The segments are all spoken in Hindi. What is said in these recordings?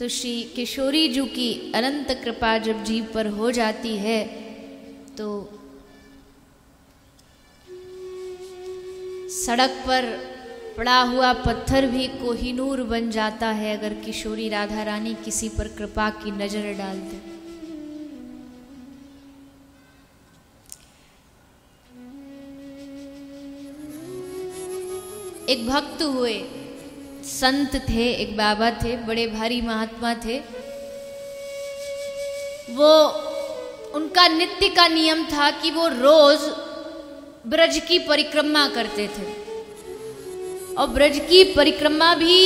तो श्री किशोरी जी की अनंत कृपा जब जीव पर हो जाती है तो सड़क पर पड़ा हुआ पत्थर भी कोहिनूर बन जाता है अगर किशोरी राधा रानी किसी पर कृपा की नजर डाल दे। एक भक्त हुए, संत थे, एक बाबा थे, बड़े भारी महात्मा थे। वो उनका नित्य का नियम था कि वो रोज ब्रज की परिक्रमा करते थे और ब्रज की परिक्रमा भी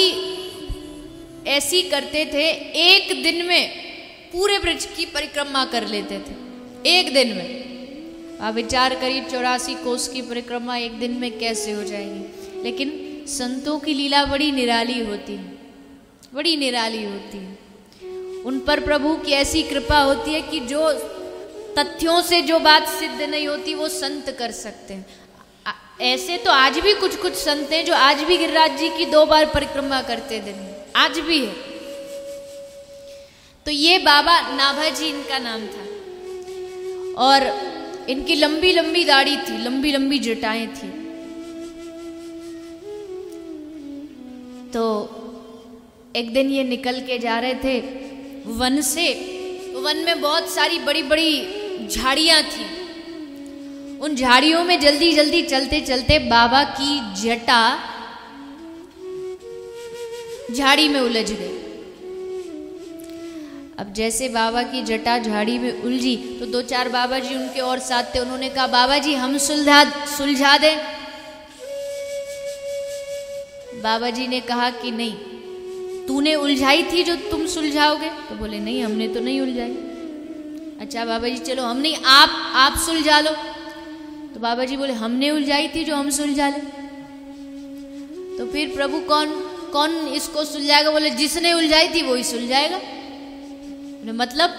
ऐसी करते थे, एक दिन में पूरे ब्रज की परिक्रमा कर लेते थे। एक दिन में आप विचार करिए 84 कोस की परिक्रमा एक दिन में कैसे हो जाएगी। लेकिन संतों की लीला बड़ी निराली होती है, बड़ी निराली होती है। उन पर प्रभु की ऐसी कृपा होती है कि जो तथ्यों से जो बात सिद्ध नहीं होती वो संत कर सकते हैं। ऐसे तो आज भी कुछ कुछ संत हैं जो आज भी गिरिराज जी की 2 बार परिक्रमा करते दिन में, आज भी है। तो ये बाबा नाभा जी इनका नाम था और इनकी लंबी लंबी दाढ़ी थी, लंबी लंबी जटाएं थी। तो एक दिन ये निकल के जा रहे थे वन से। वन में बहुत सारी बड़ी बड़ी झाड़ियां थी। उन झाड़ियों में जल्दी जल्दी चलते चलते बाबा की जटा झाड़ी में उलझ गई। अब जैसे बाबा की जटा झाड़ी में उलझी तो 2-4 बाबा जी उनके और साथ थे। उन्होंने कहा बाबा जी हम सुलझा दें। बाबा जी ने कहा कि नहीं, तूने उलझाई थी जो तुम सुलझाओगे? तो बोले नहीं, हमने तो नहीं उलझाई। अच्छा बाबा जी चलो हम नहीं, आप सुलझा लो। तो बाबा जी बोले हमने उलझाई थी जो हम सुलझा ले। तो फिर प्रभु कौन इसको सुलझाएगा? बोले जिसने उलझाई थी वही सुलझाएगा। मतलब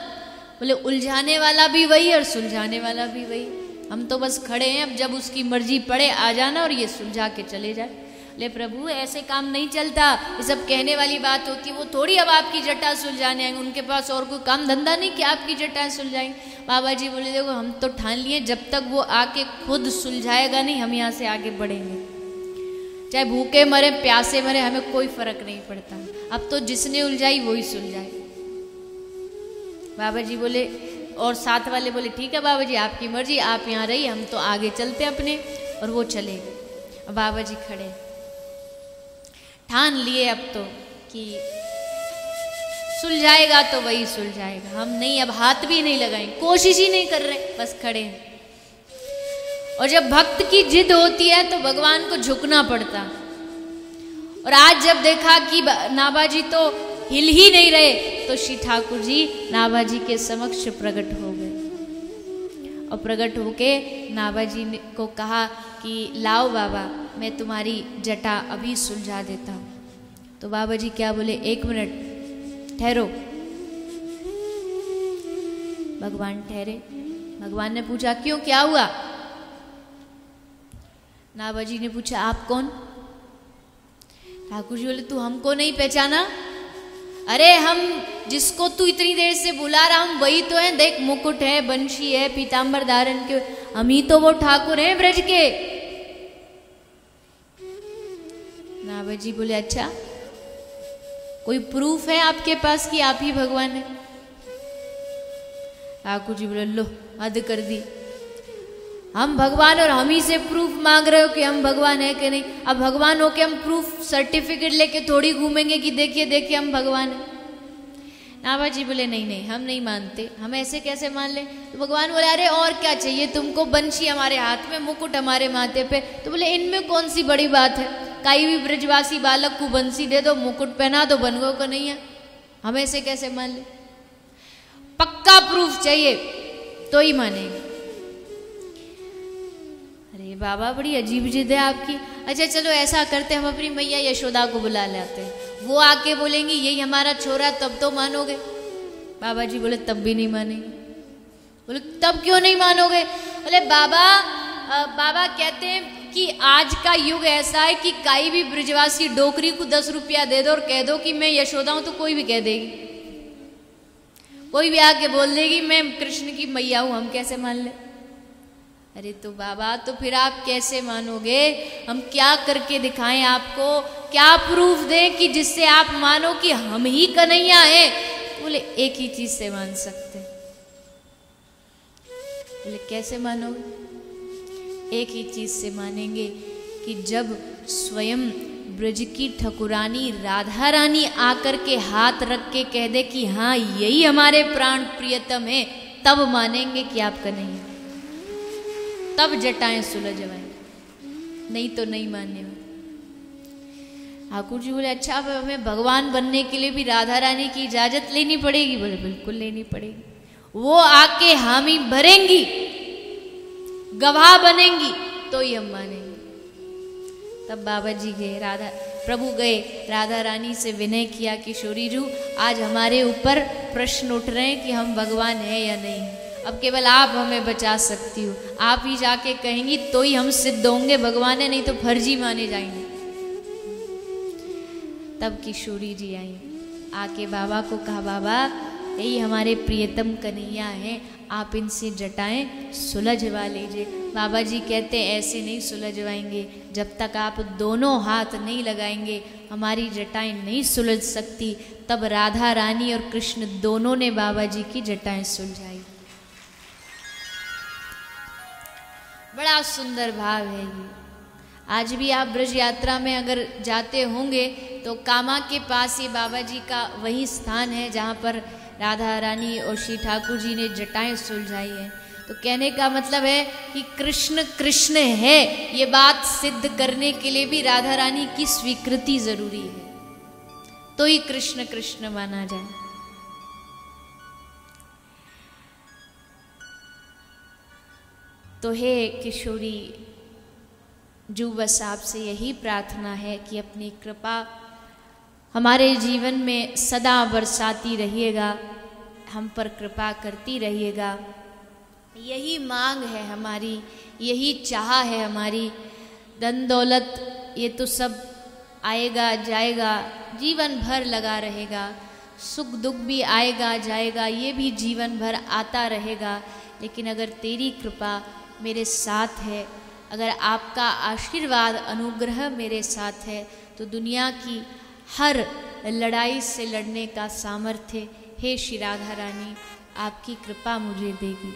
बोले उलझाने वाला भी वही और सुलझाने वाला भी वही। हम तो बस खड़े हैं, अब जब उसकी मर्जी पड़े आ जाना और ये सुलझा के चले जाए। ले प्रभु ऐसे काम नहीं चलता, ये सब कहने वाली बात होती है। वो थोड़ी अब आपकी जटा सुलझाने आएंगे, उनके पास और कोई काम धंधा नहीं कि आपकी जटा सुलझाएंगे। बाबा जी बोले देखो हम तो ठान लिए जब तक वो आके खुद सुलझाएगा नहीं हम यहाँ से आगे बढ़ेंगे। चाहे भूखे मरे प्यासे मरे हमें कोई फर्क नहीं पड़ता। अब तो जिसने उलझाई वही सुलझाए। बाबा जी बोले और साथ वाले बोले ठीक है बाबा जी आपकी मर्जी, आप यहाँ रहिए, हम तो आगे चलते अपने। और वो चले गए। बाबा जी खड़े ठान लिए अब तो कि सुलझाएगा तो वही सुलझाएगा, हम नहीं अब हाथ भी नहीं लगाएंगे, कोशिश ही नहीं कर रहे, बस खड़े हैं। और जब भक्त की जिद होती है तो भगवान को झुकना पड़ता। और आज जब देखा कि नाभा जी तो हिल ही नहीं रहे तो श्री ठाकुर जी नाभा जी के समक्ष प्रकट हो गए। और प्रकट होके नाभा जी को कहा कि लाओ बाबा मैं तुम्हारी जटा अभी सुलझा देता हूँ। तो बाबा जी क्या बोले, 1 मिनट ठहरो। भगवान ठहरे। भगवान ने पूछा क्यों, क्या हुआ? नाभा जी ने पूछा आप कौन? ठाकुर जी बोले तू हमको नहीं पहचाना? अरे हम जिसको तू इतनी देर से बुला रहा हम वही तो है, देख मुकुट है, बंशी है, पीतांबर धारण के, हम ही तो वो ठाकुर हैं ब्रज के। नाभा जी बोले अच्छा कोई प्रूफ है आपके पास कि आप ही भगवान है? ठाकुर जी बोले लो हद कर दी, हम भगवान और हम ही से प्रूफ मांग रहे हो कि हम भगवान है कि नहीं? अब भगवान हो के हम प्रूफ सर्टिफिकेट लेके थोड़ी घूमेंगे कि देखिए देखिए हम भगवान है। नाभा जी बोले नहीं नहीं हम नहीं मानते, हम ऐसे कैसे मान ले? तो भगवान बोले अरे और क्या चाहिए तुमको, बंशी हमारे हाथ में, मुकुट हमारे माथे पे। तो बोले इनमें कौन सी बड़ी बात है, कहीं भी ब्रजवासी बालक को बंसी दे दो, मुकुट पहना दो, बनगो को नहीं है, हम ऐसे कैसे मान ले? पक्का प्रूफ चाहिए तो ही मानेंगे। अरे बाबा बड़ी अजीब जिद है आपकी। अच्छा चलो ऐसा करते हम अपनी मैया यशोदा को बुला लाते हैं, वो आके बोलेंगी यही हमारा छोरा, तब तो मानोगे। बाबा जी बोले तब भी नहीं मानेंगे। बोले तब क्यों नहीं मानोगे? बोले बाबा कहते हैं कि आज का युग ऐसा है कि काई भी ब्रजवासी डोकरी को 10 रुपया दे दो और कह दो कि मैं यशोदा हूं तो कोई भी कह देगी। कोई भी आके बोल देगी मैं कृष्ण की मैया हूं, हम कैसे मान ले? अरे तो बाबा तो फिर आप कैसे मानोगे? हम क्या करके दिखाएं आपको? क्या प्रूफ दें कि जिससे आप मानो कि हम ही कन्हैया हैं? बोले एक ही चीज से मान सकते। बोले कैसे मानोगे? एक ही चीज से मानेंगे कि जब स्वयं ब्रज की ठकुरानी राधा रानी आकर के हाथ रख के कह दे कि हाँ यही हमारे प्राण प्रियतम है, तब मानेंगे कि आप कन्हैया, तब जटाएं सुलझवाएंगे, नहीं तो नहीं मानने वाले। ठाकुर जी बोले अच्छा अब हमें भगवान बनने के लिए भी राधा रानी की इजाजत लेनी पड़ेगी? बोले बिल्कुल लेनी पड़ेगी। वो आके हामी भरेंगी, गवाह बनेंगी, तो ही हम मानेंगे। तब बाबा जी गए, प्रभु गए, राधा रानी से विनय किया कि किशोरी आज हमारे ऊपर प्रश्न उठ रहे हैं कि हम भगवान हैं या नहीं है। अब केवल आप हमें बचा सकती हो, आप ही जाके कहेंगी तो ही हम सिद्ध होंगे भगवान है, नहीं तो फर्जी माने जाएंगे। तब किशोरी जी आई, आके बाबा को कहा बाबा यही हमारे प्रियतम कन्हैया हैं, आप इनसे जटाएं सुलझवा लीजिए। बाबा जी कहते ऐसे नहीं सुलझवाएंगे, जब तक आप दोनों हाथ नहीं लगाएंगे हमारी जटाएं नहीं सुलझ सकती। तब राधा रानी और कृष्ण दोनों ने बाबा जी की जटाएं सुलझाई। बड़ा सुंदर भाव है ये। आज भी आप ब्रज यात्रा में अगर जाते होंगे तो कामा के पास ये बाबा जी का वही स्थान है जहाँ पर राधा रानी और श्री ठाकुर जी ने जटाएं सुलझाई है। तो कहने का मतलब है कि कृष्ण कृष्ण है, ये बात सिद्ध करने के लिए भी राधा रानी की स्वीकृति जरूरी है, तो ही कृष्ण कृष्ण माना जाए। तो हे किशोरी जो बस आपसे यही प्रार्थना है कि अपनी कृपा हमारे जीवन में सदा बरसाती रहिएगा, हम पर कृपा करती रहिएगा। यही मांग है हमारी, यही चाह है हमारी। धन दौलत ये तो सब आएगा जाएगा, जीवन भर लगा रहेगा। सुख दुख भी आएगा जाएगा, ये भी जीवन भर आता रहेगा। लेकिन अगर तेरी कृपा मेरे साथ है, अगर आपका आशीर्वाद अनुग्रह मेरे साथ है, तो दुनिया की हर लड़ाई से लड़ने का सामर्थ्य हे श्री राधा रानी आपकी कृपा मुझे देगी।